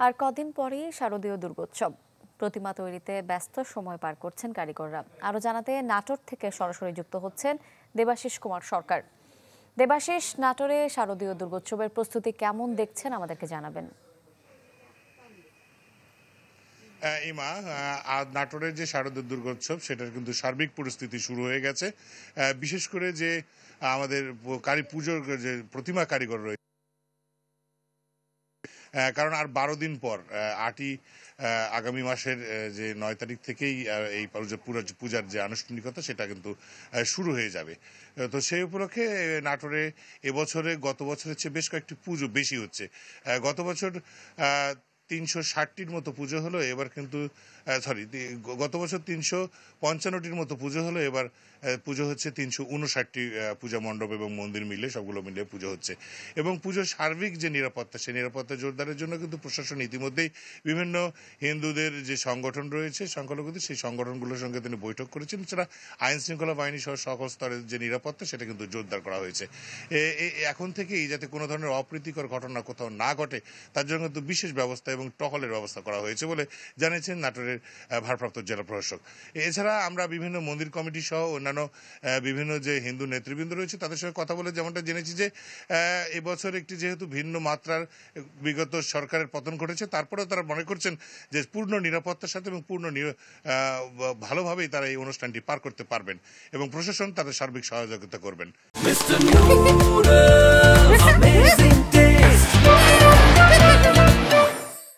আর কদিন পরেই শারদীয় দুর্গোৎসব। প্রতিমা তৈরিতে ব্যস্ত সময় পার করছেন কারিগররা। আরো জানাতে নাটোর থেকে সরাসরি যুক্ত হচ্ছেন দেবাশিস কুমার সরকার। দেবাশিস, নাটোরে শারদীয় দুর্গোৎসবের প্রস্তুতি কেমন দেখছেন আমাদেরকে জানাবেন। ইমা, নাটোরের যে শারদীয় দুর্গোৎসব সেটার কিন্তু সার্বিক পরিস্থিতি শুরু হয়ে গেছে। বিশেষ করে যে আমাদের পুজোর যে প্রতিমা কারিগর রয়েছে, কারণ আর 12 দিন পর 8ই আগামী মাসের যে 9 তারিখ থেকেই এই পূজার যে আনুষ্ঠানিকতা সেটা কিন্তু শুরু হয়ে যাবে। তো সেই উপলক্ষে নাটোরে এবছরে গত বছরের চেয়ে বেশ কয়েকটি পুজো বেশি হচ্ছে। গত বছর 360টির মতো পুজো হলো, এবার কিন্তু গত বছর 355টির মতো পুজো হলো, এবার পুজো হচ্ছে 359টি পূজা মণ্ডপ এবং মন্দির মিলে, সবগুলো মিলে পুজো হচ্ছে। এবং পুজোর সার্বিক যে নিরাপত্তা, সেই নিরাপত্তা জোরদারের জন্য কিন্তু প্রশাসন ইতিমধ্যেই বিভিন্ন হিন্দুদের যে সংগঠন রয়েছে, সংখ্যালঘুদের, সেই সংগঠনগুলোর সঙ্গে তিনি বৈঠক করেছেন। এছাড়া আইন শৃঙ্খলা বাহিনী সহ সকল স্তরের যে নিরাপত্তা সেটা কিন্তু জোরদার করা হয়েছে। এখন থেকেই যাতে কোনো ধরনের অপ্রীতিকর ঘটনা কোথাও না ঘটে তার জন্য কিন্তু বিশেষ ব্যবস্থা এবং টহলের ব্যবস্থা করা হয়েছে বলে জানিয়েছেন নাটোরের ভারপ্রাপ্ত জেলা প্রশাসক। এছাড়া আমরা বিভিন্ন মন্দির কমিটি সহ অন্যান্য বিভিন্ন যে হিন্দু নেতৃবৃন্দ রয়েছে তাদের সঙ্গে কথা বলে যেমনটা জেনেছি যে এবছর একটি যেহেতু ভিন্ন মাত্রার বিগত সরকারের পতন ঘটেছে, তারপরেও তারা মনে করছেন যে পূর্ণ নিরাপত্তার সাথে এবং ভালোভাবেই তারা এই অনুষ্ঠানটি পার করতে পারবেন এবং প্রশাসন তাদের সার্বিক সহযোগিতা করবেন।